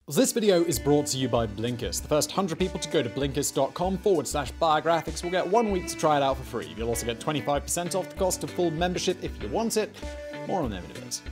This video is brought to you by Blinkist. The first 100 people to go to blinkist.com/biographics will get 1 week to try it out for free. You'll also get 25% off the cost of full membership if you want it. More on them in a bit.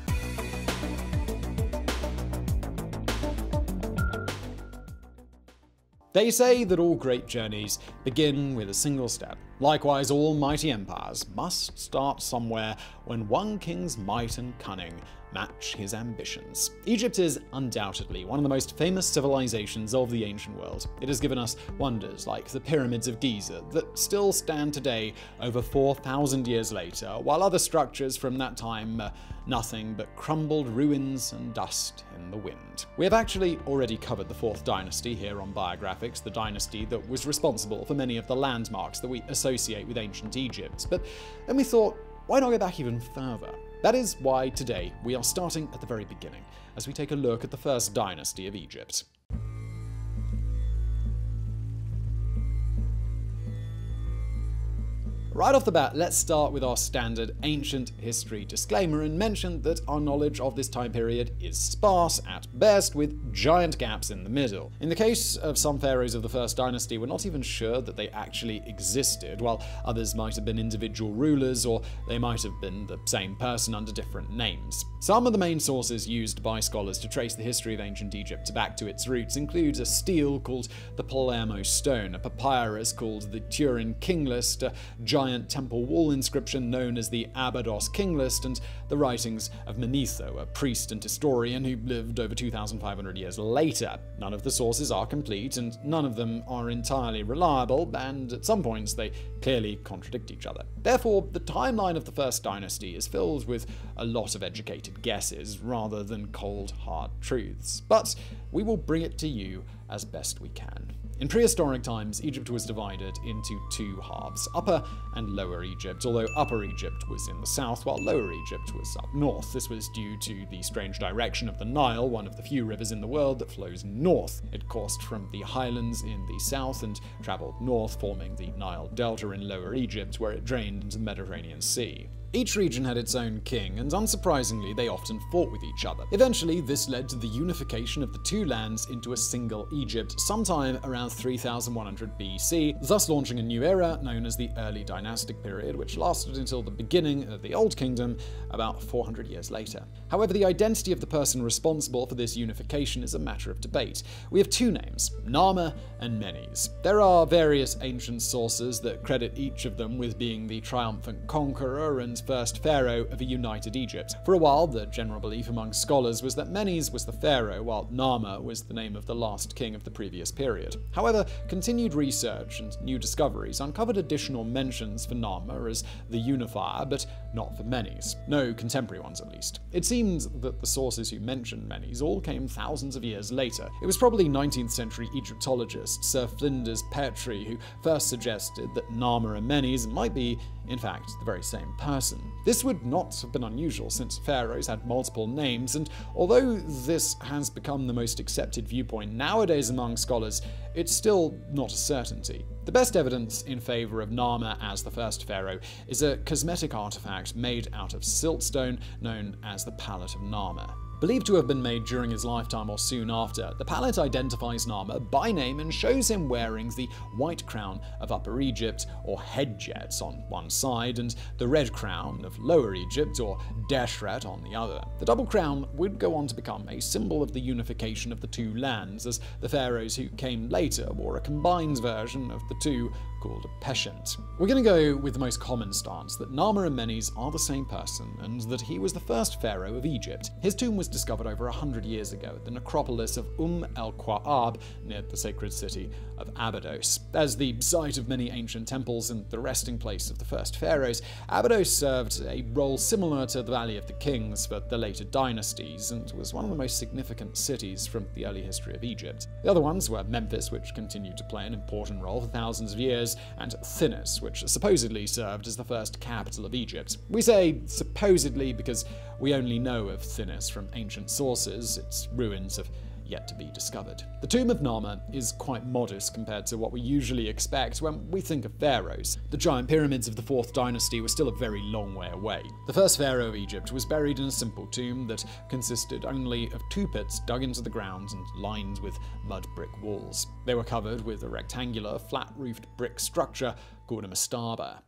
They say that all great journeys begin with a single step. Likewise, all mighty empires must start somewhere when one king's might and cunning match his ambitions. Egypt is undoubtedly one of the most famous civilizations of the ancient world. It has given us wonders like the pyramids of Giza that still stand today over 4,000 years later, while other structures from that time are nothing but crumbled ruins and dust in the wind. We have actually already covered the Fourth Dynasty here on Biographics, the dynasty that was responsible for many of the landmarks that we associate with ancient Egypt. But then we thought, why not go back even further? That is why today we are starting at the very beginning, as we take a look at the First Dynasty of Egypt. Right off the bat, let's start with our standard ancient history disclaimer and mention that our knowledge of this time period is sparse at best, with giant gaps in the middle. In the case of some pharaohs of the First Dynasty, we're not even sure that they actually existed, while others might have been individual rulers, or they might have been the same person under different names. Some of the main sources used by scholars to trace the history of ancient Egypt back to its roots include a stele called the Palermo Stone, a papyrus called the Turin King List, a giant temple wall inscription known as the Abydos King List, and the writings of Manetho, a priest and historian who lived over 2,500 years later. None of the sources are complete, and none of them are entirely reliable, and at some points they clearly contradict each other. Therefore, the timeline of the First Dynasty is filled with a lot of educated guesses rather than cold, hard truths. But we will bring it to you as best we can. In prehistoric times, Egypt was divided into two halves, Upper and Lower Egypt, although Upper Egypt was in the south while Lower Egypt was up north. This was due to the strange direction of the Nile, one of the few rivers in the world that flows north. It coursed from the highlands in the south and traveled north, forming the Nile Delta in Lower Egypt, where it drained into the Mediterranean Sea. Each region had its own king, and unsurprisingly, they often fought with each other. Eventually, this led to the unification of the two lands into a single Egypt sometime around 3100 BC, thus launching a new era known as the Early Dynastic period, which lasted until the beginning of the Old Kingdom about 400 years later. However, the identity of the person responsible for this unification is a matter of debate. We have two names, Narmer and Menes. There are various ancient sources that credit each of them with being the triumphant conqueror and first pharaoh of a united Egypt. For a while, the general belief among scholars was that Menes was the pharaoh, while Narmer was the name of the last king of the previous period. However, continued research and new discoveries uncovered additional mentions for Narmer as the unifier, but not for Menes. No contemporary ones, at least. It seems that the sources who mention Menes all came thousands of years later. It was probably 19th century Egyptologist Sir Flinders Petrie who first suggested that Narmer and Menes might be, in fact, the very same person. This would not have been unusual since pharaohs had multiple names, and although this has become the most accepted viewpoint nowadays among scholars, it's still not a certainty. The best evidence in favor of Narmer as the first pharaoh is a cosmetic artifact made out of siltstone known as the Palette of Narmer. Believed to have been made during his lifetime or soon after, the palette identifies Narmer by name and shows him wearing the white crown of Upper Egypt, or Hedjet, on one side, and the red crown of Lower Egypt, or Deshret, on the other. The double crown would go on to become a symbol of the unification of the two lands, as the pharaohs who came later wore a combined version of the two called a peshent. We're going to go with the most common stance, that Narmer and Menes are the same person, and that he was the first pharaoh of Egypt. His tomb was discovered over 100 years ago at the necropolis of el-Quar near the sacred city of Abydos. As the site of many ancient temples and the resting place of the first pharaohs, Abydos served a role similar to the Valley of the Kings for the later dynasties, and was one of the most significant cities from the early history of Egypt. The other ones were Memphis, which continued to play an important role for thousands of years, and Thinis, which supposedly served as the first capital of Egypt. We say supposedly because we only know of Thinis from ancient sources. Its ruins have yet to be discovered. The tomb of Narmer is quite modest compared to what we usually expect when we think of pharaohs. The giant pyramids of the Fourth Dynasty were still a very long way away. The first pharaoh of Egypt was buried in a simple tomb that consisted only of 2 pits dug into the ground and lined with mud brick walls. They were covered with a rectangular, flat-roofed brick structure called a mastaba.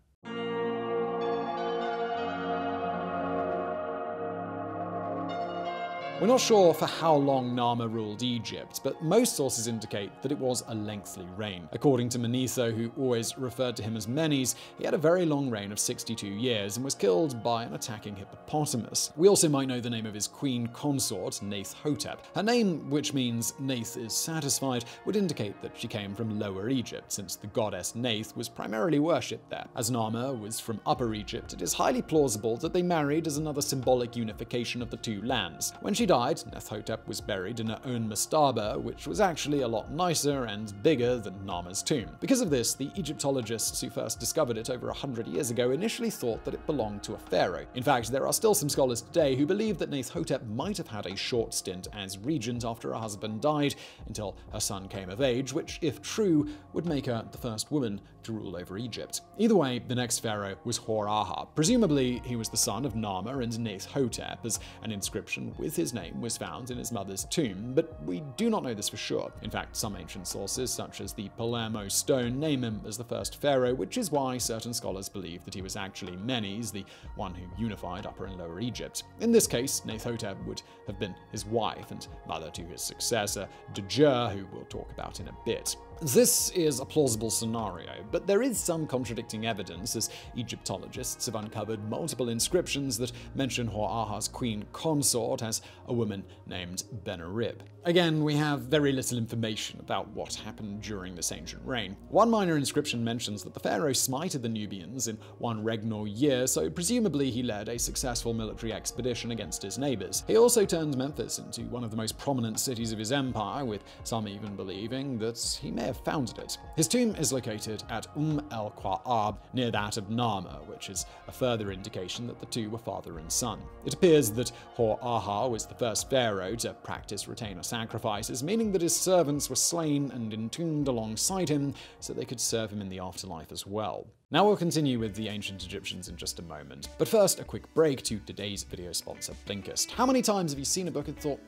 We're not sure for how long Narmer ruled Egypt, but most sources indicate that it was a lengthy reign. According to Manetho, who always referred to him as Menes, he had a very long reign of 62 years and was killed by an attacking hippopotamus. We also might know the name of his queen consort, Neith-hotep. Her name, which means Neith is satisfied, would indicate that she came from Lower Egypt, since the goddess Neith was primarily worshipped there. As Narmer was from Upper Egypt, it is highly plausible that they married as another symbolic unification of the two lands. When she died, Neith-hotep was buried in her own mastaba, which was actually a lot nicer and bigger than Narmer's tomb. Because of this, the Egyptologists who first discovered it over 100 years ago initially thought that it belonged to a pharaoh. In fact, there are still some scholars today who believe that Neith-hotep might have had a short stint as regent after her husband died until her son came of age, which, if true, would make her the first woman to rule over Egypt. Either way, the next pharaoh was Hor-Aha. Presumably, he was the son of Narmer and Neith-hotep, as an inscription with his name was found in his mother's tomb, but we do not know this for sure. In fact, some ancient sources, such as the Palermo stone, name him as the first pharaoh, which is why certain scholars believe that he was actually Menes, the one who unified Upper and Lower Egypt. In this case, Neith-hotep would have been his wife and mother to his successor, Deja, who we'll talk about in a bit. This is a plausible scenario, but there is some contradicting evidence, as Egyptologists have uncovered multiple inscriptions that mention Hor-Aha's queen consort as a woman named Benarib. Again, we have very little information about what happened during this ancient reign. One minor inscription mentions that the pharaoh smited the Nubians in one regnal year, so presumably he led a successful military expedition against his neighbors. He also turned Memphis into one of the most prominent cities of his empire, with some even believing that he may have founded it. His tomb is located at el-Quar, near that of Narmer, which is a further indication that the two were father and son. It appears that Hor-Aha was the first pharaoh to practice retainer sacrifices, meaning that his servants were slain and entombed alongside him so they could serve him in the afterlife as well. Now we'll continue with the ancient Egyptians in just a moment, but first a quick break to today's video sponsor, Blinkist. How many times have you seen a book and thought,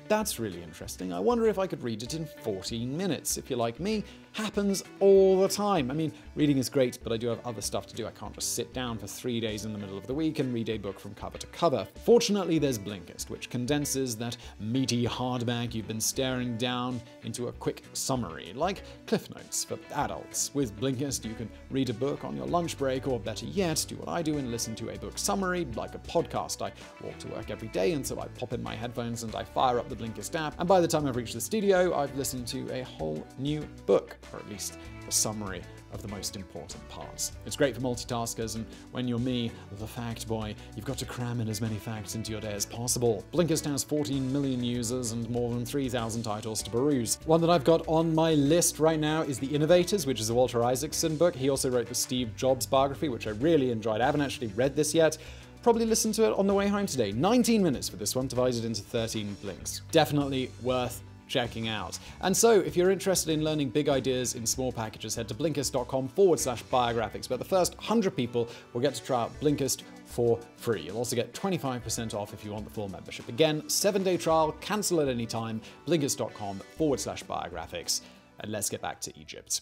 that's really interesting, I wonder if I could read it in 14 minutes. If you're like me, happens all the time. I mean, reading is great, but I do have other stuff to do. I can't just sit down for 3 days in the middle of the week and read a book from cover to cover. Fortunately, there's Blinkist, which condenses that meaty hardback you've been staring down into a quick summary, like Cliff Notes for adults. With Blinkist, you can read a book on your lunch break, or better yet, do what I do and listen to a book summary like a podcast. I walk to work every day, and so I pop in my headphones and I fire up the Blinkist app, and by the time I've reached the studio, I've listened to a whole new book, or at least a summary of the most important parts. It's great for multitaskers, and when you're me, the fact boy, you've got to cram in as many facts into your day as possible. Blinkist has 14 million users and more than 3,000 titles to peruse. One that I've got on my list right now is The Innovators, which is a Walter Isaacson book. He also wrote the Steve Jobs biography, which I really enjoyed. I haven't actually read this yet. Probably listen to it on the way home today. 19 minutes for this one, divided into 13 blinks. Definitely worth checking out. And so, if you're interested in learning big ideas in small packages, head to blinkist.com/biographics, where the first 100 people will get to try out Blinkist for free. You'll also get 25% off if you want the full membership. Again, 7-day trial, cancel at any time, blinkist.com/biographics. And let's get back to Egypt.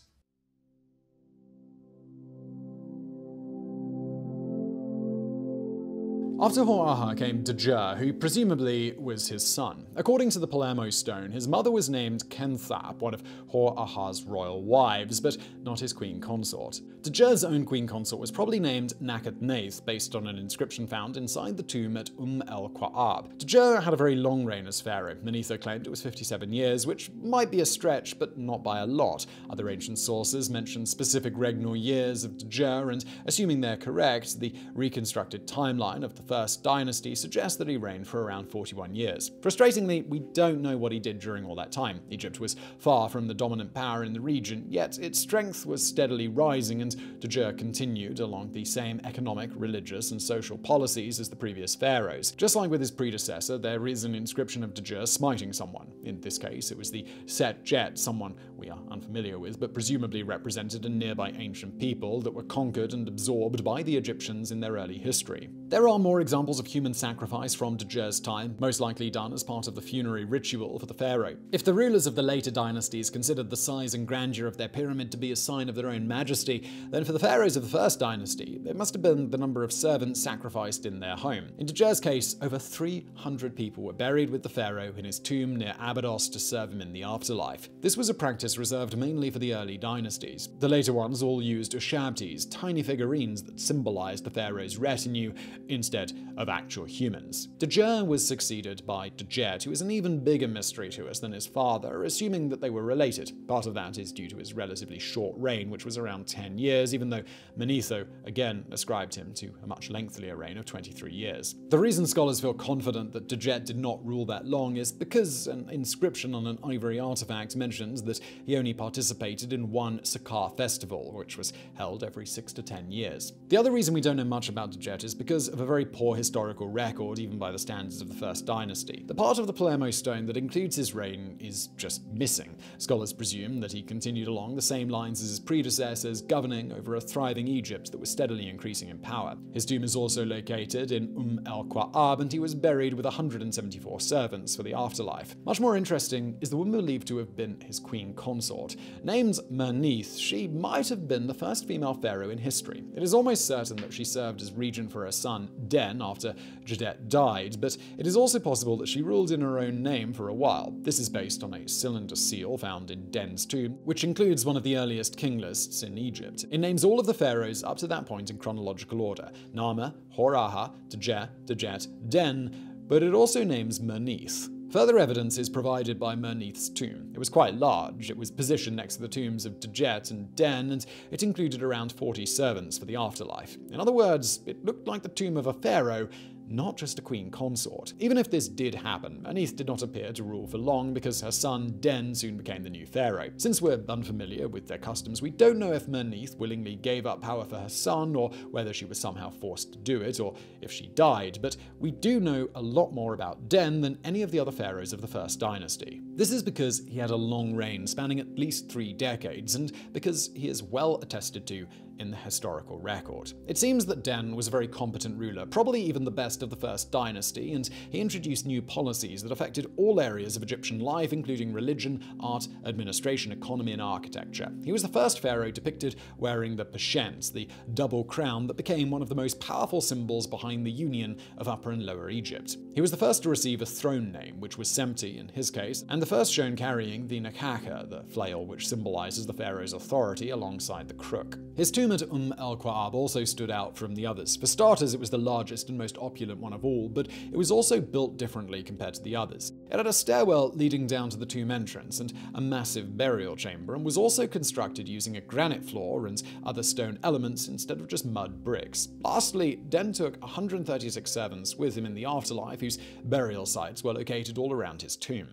After Hor-Aha came Deja, who presumably was his son. According to the Palermo stone, his mother was named Kenthap, one of Hor-Aha's royal wives, but not his queen consort. Deja's own queen consort was probably named Nakhet-Neith, based on an inscription found inside the tomb at el-Quar. Deja had a very long reign as pharaoh. Manetho claimed it was 57 years, which might be a stretch, but not by a lot. Other ancient sources mention specific regnal years of Deja, and assuming they're correct, the reconstructed timeline of the First Dynasty suggest that he reigned for around 41 years. Frustratingly, we don't know what he did during all that time. Egypt was far from the dominant power in the region, yet its strength was steadily rising, and Deja continued along the same economic, religious, and social policies as the previous pharaohs. Just like with his predecessor, there is an inscription of Deja smiting someone. In this case, it was the Set Jet, someone we are unfamiliar with, but presumably represented a nearby ancient people that were conquered and absorbed by the Egyptians in their early history. There are more examples of human sacrifice from Deja's time, most likely done as part of the funerary ritual for the pharaoh. If the rulers of the later dynasties considered the size and grandeur of their pyramid to be a sign of their own majesty, then for the pharaohs of the First Dynasty, it must have been the number of servants sacrificed in their home. In Deja's case, over 300 people were buried with the pharaoh in his tomb near Abydos to serve him in the afterlife. This was a practice reserved mainly for the early dynasties. The later ones all used ushabtis, tiny figurines that symbolized the pharaoh's retinue, instead of actual humans. Deja was succeeded by Dejet, who is an even bigger mystery to us than his father, assuming that they were related. Part of that is due to his relatively short reign, which was around 10 years, even though Manetho again ascribed him to a much lengthier reign of 23 years. The reason scholars feel confident that Dejet did not rule that long is because an inscription on an ivory artifact mentions that he only participated in one Sakar festival, which was held every 6 to 10 years. The other reason we don't know much about Dejet is because of a very poor historical record, even by the standards of the First Dynasty. The part of the Palermo stone that includes his reign is just missing. Scholars presume that he continued along the same lines as his predecessors, governing over a thriving Egypt that was steadily increasing in power. His tomb is also located in el-Quar, and he was buried with 174 servants for the afterlife. Much more interesting is the woman believed to have been his queen consort. Named Meneth, she might have been the first female pharaoh in history. It is almost certain that she served as regent for her son Den after Jedet died, but it is also possible that she ruled in her own name for a while. This is based on a cylinder seal found in Den's tomb, which includes one of the earliest king lists in Egypt. It names all of the pharaohs up to that point in chronological order: Nama, Horaha, Deja, Dejet, Den, but it also names Meneth. Further evidence is provided by Meneth's tomb. It was quite large. It was positioned next to the tombs of Dejet and Den, and it included around 40 servants for the afterlife. In other words, it looked like the tomb of a pharaoh, not just a queen consort. Even if this did happen, Meneth did not appear to rule for long because her son Den soon became the new pharaoh. Since we're unfamiliar with their customs, we don't know if Meneth willingly gave up power for her son, or whether she was somehow forced to do it, or if she died, but we do know a lot more about Den than any of the other pharaohs of the First Dynasty. This is because he had a long reign spanning at least 3 decades, and because he is well attested to in the historical record. It seems that Den was a very competent ruler, probably even the best of the First Dynasty, and he introduced new policies that affected all areas of Egyptian life, including religion, art, administration, economy, and architecture. He was the first pharaoh depicted wearing the peshent, the double crown that became one of the most powerful symbols behind the union of Upper and Lower Egypt. He was the first to receive a throne name, which was Semti in his case, and the first shown carrying the nakaka, the flail which symbolizes the pharaoh's authority, alongside the crook. His tomb at el-Quar also stood out from the others. For starters, it was the largest and most opulent one of all, but it was also built differently compared to the others. It had a stairwell leading down to the tomb entrance and a massive burial chamber, and was also constructed using a granite floor and other stone elements instead of just mud bricks. Lastly, Den took 136 servants with him in the afterlife, whose burial sites were located all around his tomb.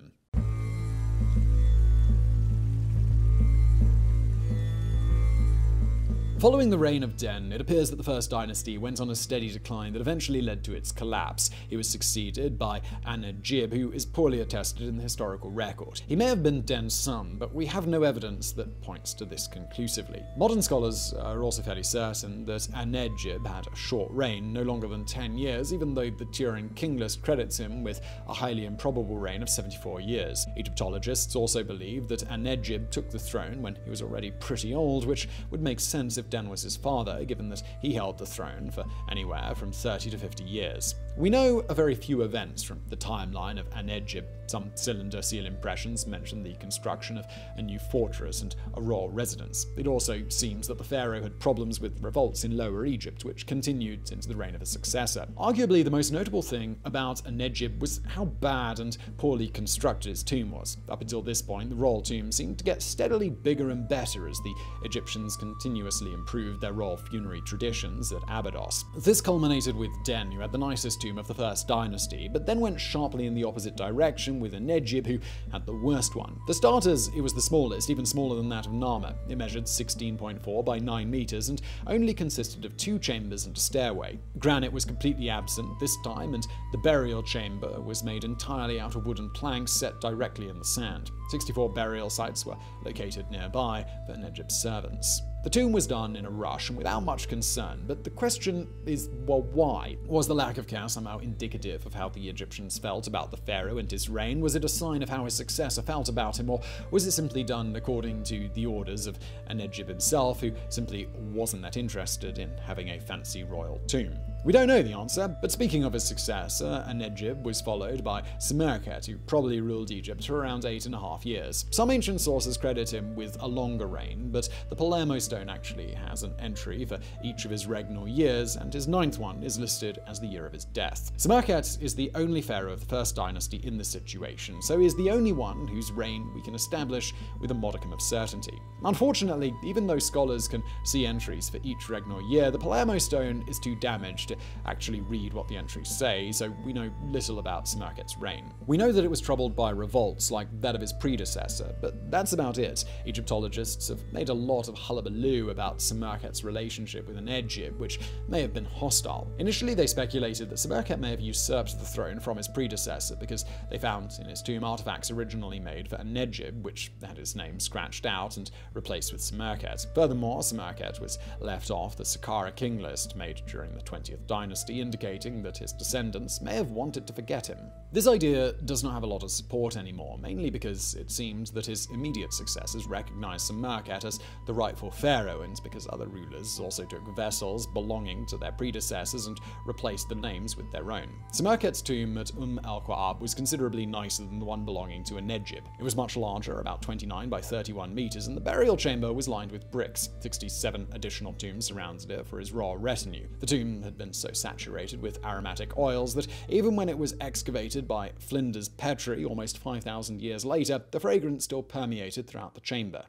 Following the reign of Den, it appears that the First Dynasty went on a steady decline that eventually led to its collapse. He was succeeded by Nejib, who is poorly attested in the historical record. He may have been Den's son, but we have no evidence that points to this conclusively. Modern scholars are also fairly certain that Nejib had a short reign, no longer than 10 years, even though the Turin king list credits him with a highly improbable reign of 74 years. Egyptologists also believe that Nejib took the throne when he was already pretty old, which would make sense if Den was his father, given that he held the throne for anywhere from 30 to 50 years. We know a very few events from the timeline of Nejib. Some cylinder seal impressions mention the construction of a new fortress and a royal residence. It also seems that the pharaoh had problems with revolts in Lower Egypt, which continued into the reign of his successor. Arguably, the most notable thing about Nejib was how bad and poorly constructed his tomb was. Up until this point, the royal tomb seemed to get steadily bigger and better as the Egyptians continuously improved their royal funerary traditions at Abydos. This culminated with Den, who had the nicest tomb of the First Dynasty, but then went sharply in the opposite direction with a Nejib, who had the worst one. For starters, it was the smallest, even smaller than that of Nama. It measured 16.4 by 9 meters and only consisted of 2 chambers and a stairway. Granite was completely absent this time, and the burial chamber was made entirely out of wooden planks set directly in the sand. 64 burial sites were located nearby for Nejib's servants. The tomb was done in a rush and without much concern, but the question is, well, why? Was the lack of care somehow indicative of how the Egyptians felt about the pharaoh and his reign? Was it a sign of how his successor felt about him, or was it simply done according to the orders of Nejib himself, who simply wasn't that interested in having a fancy royal tomb? We don't know the answer, but speaking of his successor, Nejib was followed by Samarkand, who probably ruled Egypt for around 8.5 years. Some ancient sources credit him with a longer reign, but the Palermo stone actually has an entry for each of his regnal years, and his 9th one is listed as the year of his death. Samarkand is the only pharaoh of the First Dynasty in this situation, so he is the only one whose reign we can establish with a modicum of certainty. Unfortunately, even though scholars can see entries for each regnal year, the Palermo stone is too damaged to actually read what the entries say, so we know little about Samarkand's reign. We know that it was troubled by revolts like that of his predecessor, but that's about it. Egyptologists have made a lot of hullabaloo about Samarkand's relationship with Nejib, which may have been hostile. Initially, they speculated that Samarkand may have usurped the throne from his predecessor because they found in his tomb artifacts originally made for Nejib, which had his name scratched out and replaced with Samarkand. Furthermore, Samarkand was left off the Saqqara king list made during the 20th dynasty, indicating that his descendants may have wanted to forget him. This idea does not have a lot of support anymore, mainly because it seemed that his immediate successors recognized Samarkand as the rightful pharaoh, and because other rulers also took vessels belonging to their predecessors and replaced the names with their own. Samarkand's tomb at al-Quar was considerably nicer than the one belonging to a Nejib. It was much larger, about 29 by 31 meters, and the burial chamber was lined with bricks. 67 additional tombs surrounded it for his royal retinue. The tomb had been so saturated with aromatic oils that even when it was excavated by Flinders Petrie almost 5,000 years later, the fragrance still permeated throughout the chamber.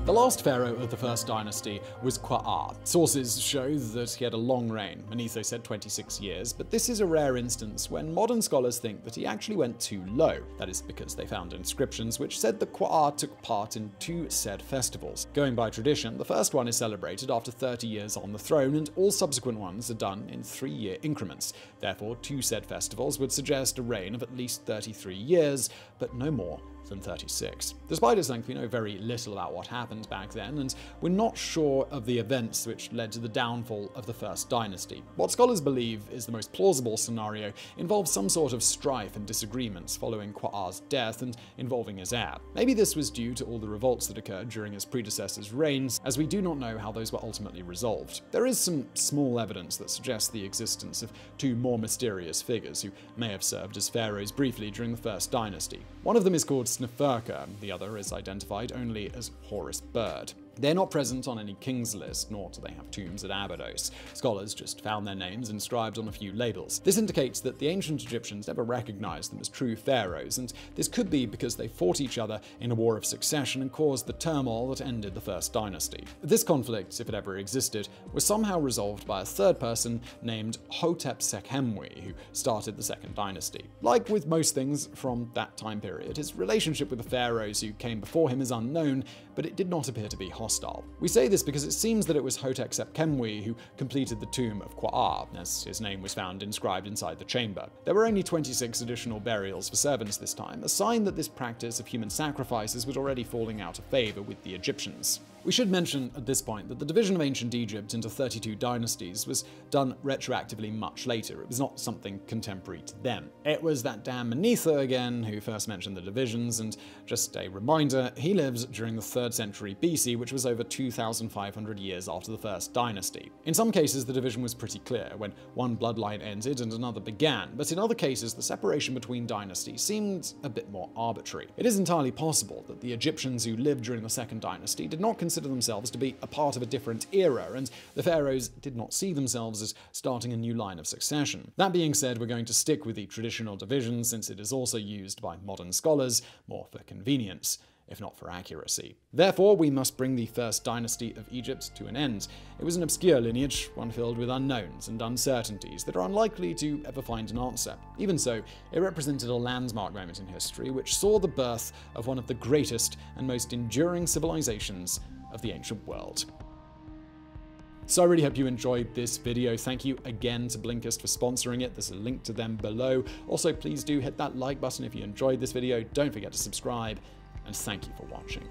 The last pharaoh of the First Dynasty was Quar. Sources show that he had a long reign. Manetho said 26 years, but this is a rare instance when modern scholars think that he actually went too low. That is because they found inscriptions which said that Quar took part in 2 said festivals. Going by tradition, the first one is celebrated after 30 years on the throne, and all subsequent ones are done in 3-year increments. Therefore, 2 said festivals would suggest a reign of at least 33 years, but no more than 36. Despite its length, we know very little about what happened back then, and we're not sure of the events which led to the downfall of the First Dynasty. What scholars believe is the most plausible scenario involves some sort of strife and disagreements following Quar's death and involving his heir. Maybe this was due to all the revolts that occurred during his predecessor's reigns, as we do not know how those were ultimately resolved. There is some small evidence that suggests the existence of 2 more mysterious figures who may have served as pharaohs briefly during the First Dynasty. One of them is called Neferka, the other is identified only as Horus Bird. They're not present on any king's list, nor do they have tombs at Abydos. Scholars just found their names inscribed on a few labels. This indicates that the ancient Egyptians never recognized them as true pharaohs, and this could be because they fought each other in a war of succession and caused the turmoil that ended the First Dynasty. This conflict, if it ever existed, was somehow resolved by a third person named Hotep Sekhemwi, who started the Second Dynasty. Like with most things from that time period, his relationship with the pharaohs who came before him is unknown, but it did not appear to be hostile. We say this because it seems that it was Hotep Sekhemwi who completed the tomb of Quar, as his name was found inscribed inside the chamber. There were only 26 additional burials for servants this time, a sign that this practice of human sacrifices was already falling out of favor with the Egyptians. We should mention at this point that the division of ancient Egypt into 32 dynasties was done retroactively much later. It was not something contemporary to them. It was that damn Manetho again who first mentioned the divisions, and just a reminder, he lived during the 3rd century BC, which was over 2,500 years after the First Dynasty. In some cases, the division was pretty clear, when one bloodline ended and another began, but in other cases, the separation between dynasties seemed a bit more arbitrary. It is entirely possible that the Egyptians who lived during the Second Dynasty did not consider consider themselves to be a part of a different era, and the pharaohs did not see themselves as starting a new line of succession. That being said, we're going to stick with the traditional division since it is also used by modern scholars more for convenience, if not for accuracy. Therefore, we must bring the First Dynasty of Egypt to an end. It was an obscure lineage, one filled with unknowns and uncertainties that are unlikely to ever find an answer. Even so, it represented a landmark moment in history which saw the birth of one of the greatest and most enduring civilizations of the ancient world. So I really hope you enjoyed this video. Thank you again to Blinkist for sponsoring it. There's a link to them below. Also, please do hit that like button if you enjoyed this video. Don't forget to subscribe, and thank you for watching.